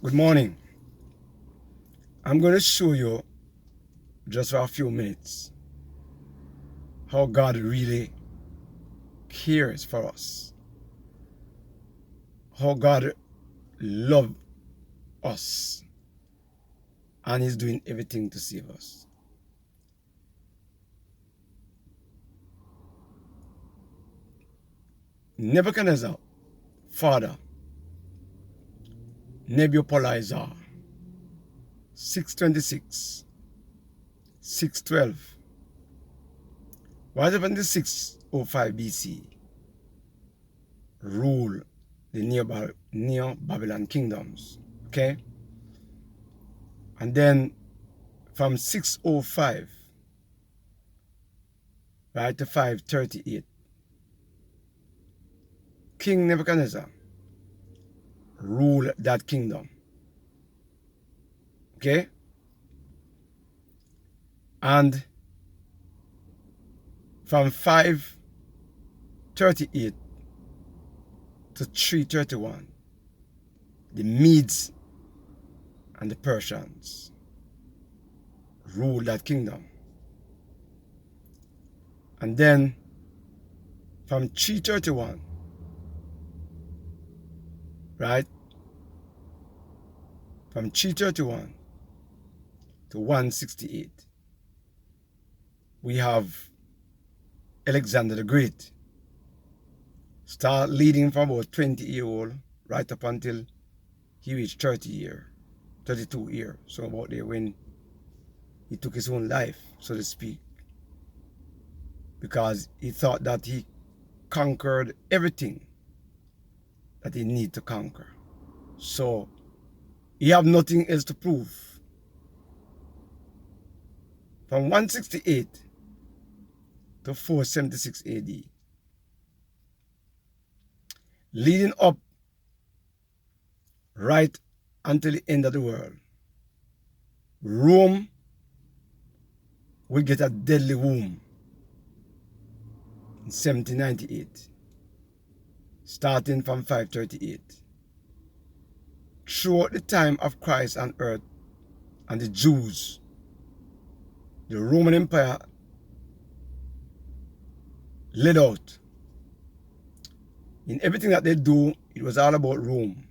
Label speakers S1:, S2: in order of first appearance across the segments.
S1: Good morning. I'm going to show you just for a few minutes how God really cares for us. How God loves us and He's doing everything to save us. Nebuchadnezzar, father, Nebuchadnezzar, 626, 612. What happened in 605 BC? Rule the Neo-Babylon kingdoms. Okay? And then from 605 right to 538, King Nebuchadnezzar ruled that kingdom. Okay? And from 538 to 331, the Medes and the Persians ruled that kingdom. And then from 331, right? From 331 to 168, we have Alexander the Great. Start leading from about 20-year-old right up until he reached 32 years. So about there when he took his own life, so to speak. Because he thought that he conquered everything that he needed to conquer. So he have nothing else to prove. From 168 to 476 AD, leading up right until the end of the world, Rome will get a deadly wound in 1798, starting from 538. Throughout the time of Christ on earth and the Jews, the Roman Empire led out. In everything that they do, it was all about Rome.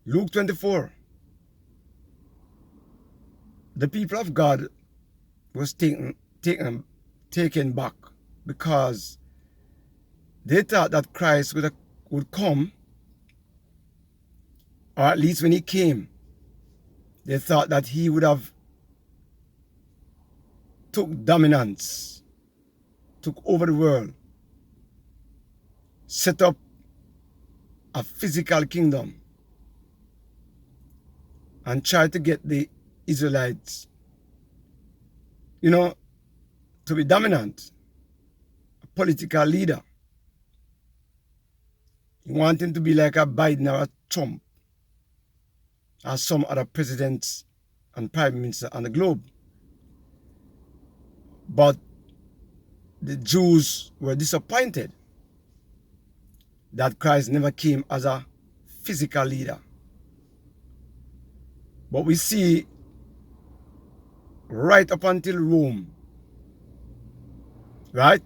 S1: Luke 24, the people of God was taken back because they thought that Christ would come, or at least when he came, they thought that he would have took dominance, took over the world, set up a physical kingdom, and tried to get the Israelites, to be dominant, a political leader. He wanted to be like a Biden or a Trump, or some other presidents and prime minister on the globe. But the Jews were disappointed that Christ never came as a physical leader. But we see right up until Rome, right?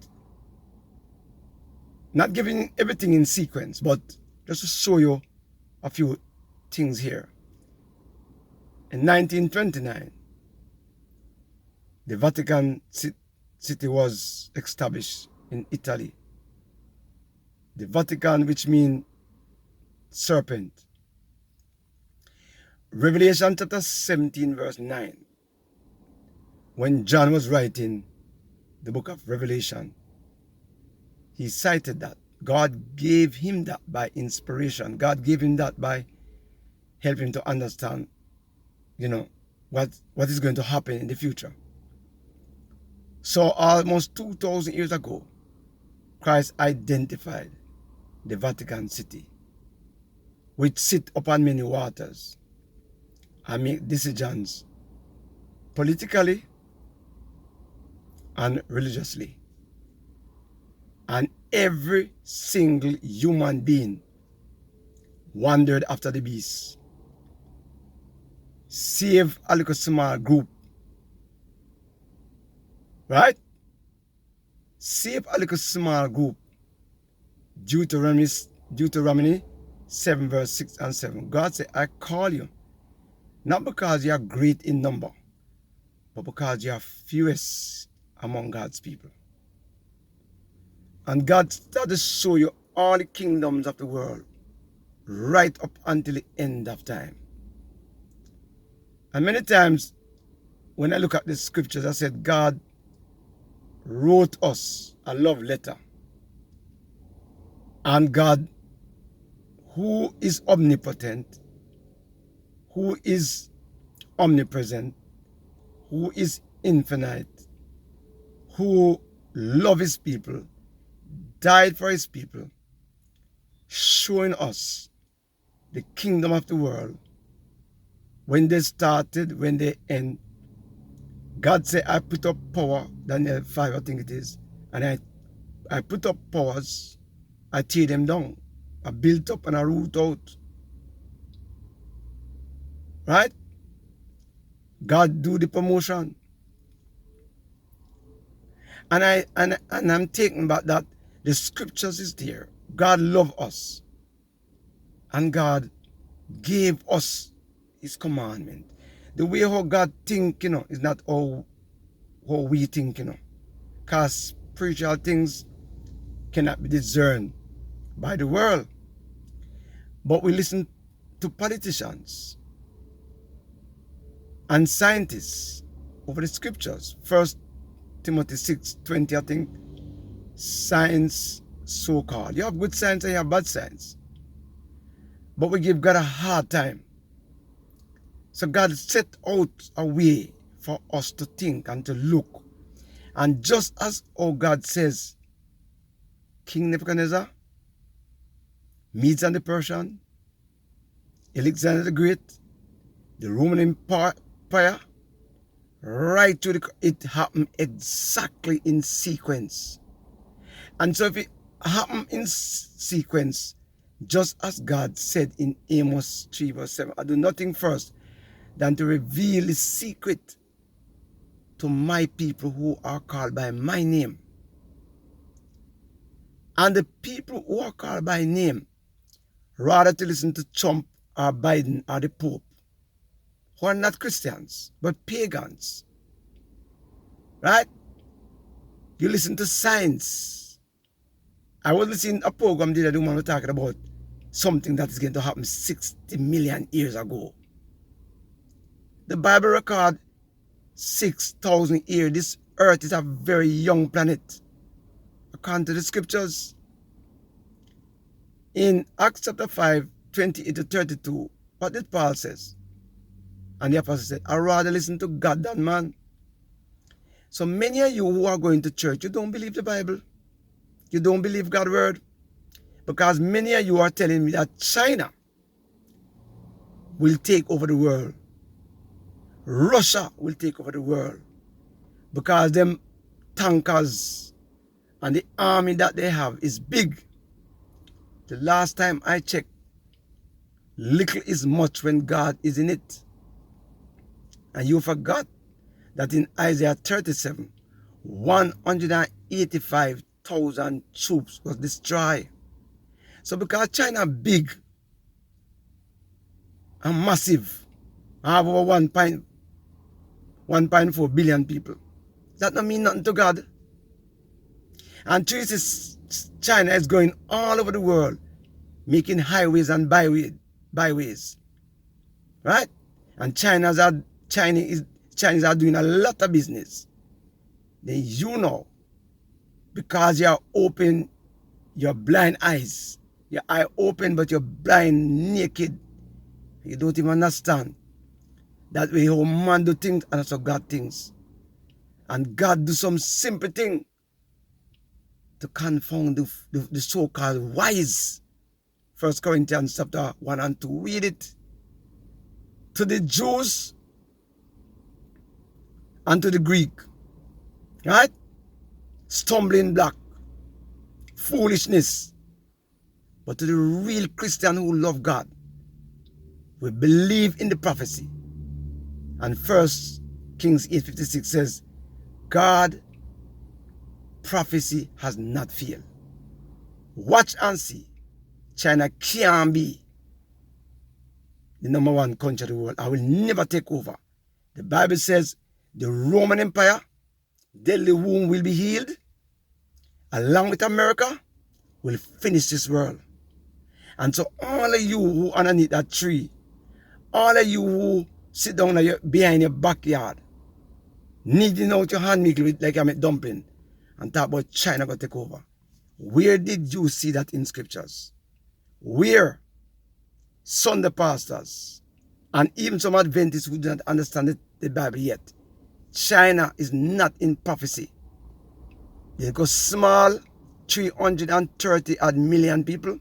S1: Not giving everything in sequence, but just to show you a few things here. In 1929, the Vatican City was established in Italy. The Vatican, which means serpent. Revelation chapter 17 verse 9. When John was writing the book of Revelation, he cited that. God gave him that by inspiration. God gave him that by helping him to understand, what is going to happen in the future. So almost 2,000 years ago, Christ identified the Vatican City, which sit upon many waters and make decisions politically and religiously. And every single human being wandered after the beast save a little small group. Right? Save a little small group. Deuteronomy 7 verse 6 and 7. God said, I call you, not because you are great in number, but because you are fewest among God's people. And God started to show you all the kingdoms of the world right up until the end of time. And many times when I look at the scriptures, I said God wrote us a love letter. And God, who is omnipotent, who is omnipresent, who is infinite, who loves his people, died for his people, showing us the kingdom of the world. When they started, when they end, God said, I put up power, Daniel 5, I think it is, and I put up powers, I tear them down, I built up and I root out. Right? God do the promotion. And I'm taking back that the scriptures is there. God loved us. And God gave us his commandment. The way how God think, is not how we think, Because spiritual things cannot be discerned by the world. But we listen to politicians and scientists over the scriptures. 1 Timothy 6:20, I think. Science so-called. You have good science and you have bad science. But we give God a hard time. So God set out a way for us to think and to look. And just as God says, King Nebuchadnezzar, Medes and the Persian, Alexander the Great, the Roman Empire, right to it happened exactly in sequence. And so if it happened in sequence, just as God said in Amos 3 verse 7, I do nothing first than to reveal the secret to my people who are called by my name. And the people who are called by name, rather to listen to Trump or Biden or the Pope, who are not Christians, but pagans. Right? You listen to science. I was listening to a program the other day, woman was talking about something that is going to happen 60 million years ago. The Bible record 6,000 years. This earth is a very young planet, according to the scriptures. In Acts chapter 5, 28 to 32, what did Paul says? And the apostle said, I'd rather listen to God than man. So many of you who are going to church, you don't believe the Bible. You don't believe God's word. Because many of you are telling me that China will take over the world. Russia will take over the world. Because them tankers and the army that they have is big. The last time I checked, little is much when God is in it. And you forgot that in Isaiah 37, 185,000 troops was destroyed. So because China big and massive, have over 1.4 billion people, that don't mean nothing to God. And China is going all over the world, making highways and byways. Right? And Chinese are doing a lot of business. Then because you are open your blind eyes, your eye open but you're blind, naked, you don't even understand that way how man do things and that's how God thinks. And God do some simple thing to confound the so-called wise. 1 Corinthians chapter 1 and 2. Read it. To the Jews and to the Greek. Right? Stumbling block. Foolishness. But to the real Christian who love God, we believe in the prophecy. And 1 Kings 8:56 says, God prophecy has not failed. Watch and see. China can't be the #1 country of the world. I will never take over. The Bible says the Roman Empire, deadly wound will be healed. Along with America, will finish this world. And so all of you who underneath that tree, all of you who sit down behind your backyard, kneading out your hand like I'm a dumpling, and talk about China going to take over. Where did you see that in scriptures? Where Sunday pastors and even some Adventists who do not understand the Bible yet, China is not in prophecy. They go small, 330 odd million people,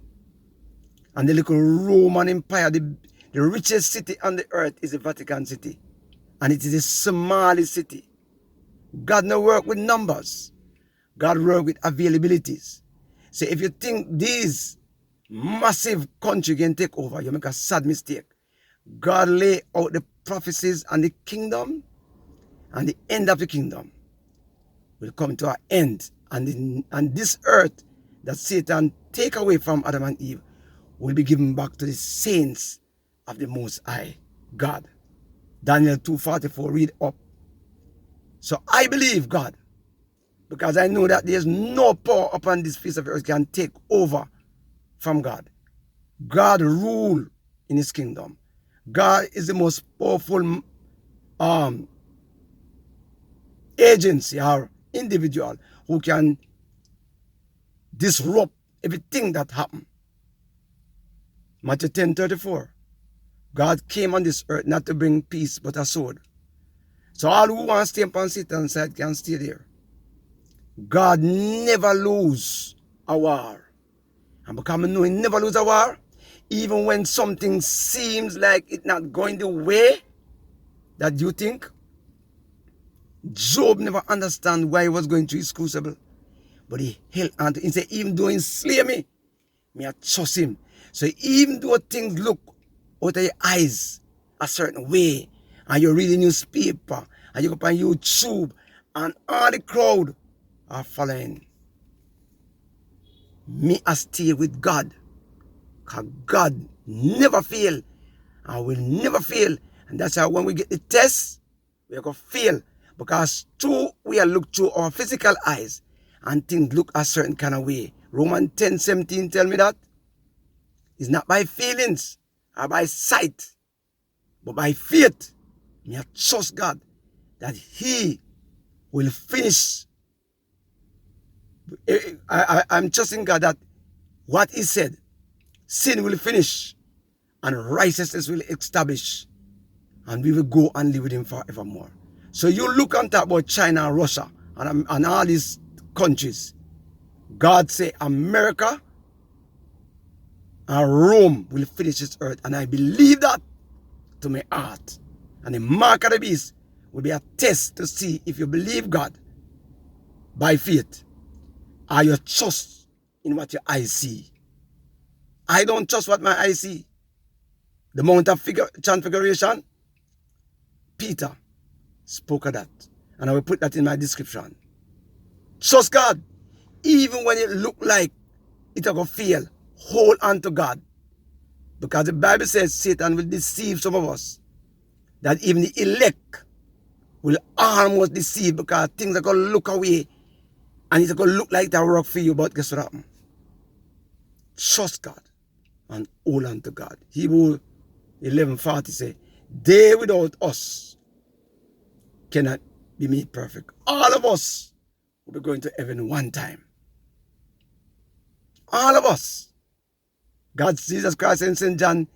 S1: and the little Roman Empire, the richest city on the earth is the Vatican City, and it is the smallest city. God no work with numbers. God work with availabilities. So if you think these massive country can take over, you make a sad mistake. God lay out the prophecies and the kingdom, and the end of the kingdom will come to an end. And this earth that Satan take away from Adam and Eve will be given back to the saints of the Most High God. Daniel 2:44, read up. So I believe God, because I know that there's no power upon this face of the earth can take over from God. God rule in his kingdom. God is the most powerful agency or individual who can disrupt everything that happened. Matthew 10:34. God came on this earth not to bring peace but a sword. So all who want to stay upon Satan's side can stay there. God never lose a war. And because I know he never lose a war, even when something seems like it's not going the way that you think. Job never understand why he was going through his crucible. But he held on to it. He said, even though he slay me, I trust him. So even though things look out of your eyes a certain way, and you're reading newspaper, and you go up on YouTube, and all the crowd are following, me I stay with God. Because God never fail, and will never fail. And that's how when we get the test, we are going to fail. Because we are look through our physical eyes, and things look a certain kind of way. Romans 10:17 tell me that. It's not by feelings or by sight, but by faith. Me I trust God that he will finish. I'm trusting God that what he said, sin will finish and righteousness will establish, and we will go and live with him forevermore. So you look and talk about China and Russia and all these countries. God say America and Rome will finish this earth, and I believe that to my heart. And the mark of the beast will be a test to see if you believe God by faith, or you trust in what your eyes see. I don't trust what my eyes see. The Mount of Transfiguration, Peter spoke of that, and I will put that in my description. Trust God, even when it look like it's going to fail. Hold on to God, because the Bible says Satan will deceive some of us, that even the elect will almost deceive, because things are going to look away and it's going to look like that work for you. But guess what happened? Trust God and hold on to God. Hebrew 11:40 say, they without us cannot be made perfect. All of us will be going to heaven one time. All of us. God, Jesus Christ in St. John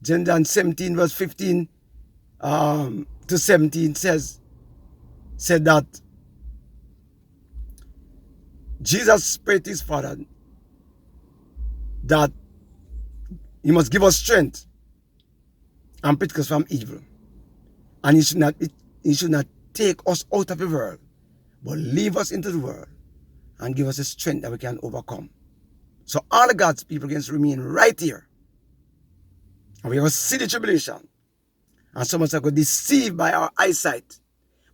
S1: 17 verse 15 to 17 said that Jesus prayed to his Father that he must give us strength and protect us from evil. And he should not take us out of the world, but leave us into the world and give us the strength that we can overcome. So all of God's people can remain right here. And we will see the tribulation. And some of us are deceived by our eyesight.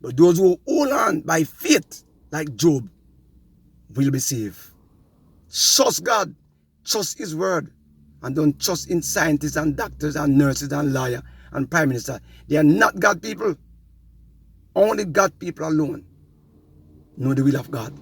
S1: But those who hold on by faith, like Job, will be saved. Trust God. Trust His word. And don't trust in scientists and doctors and nurses and lawyers and prime minister. They are not God people. Only God people alone know the will of God.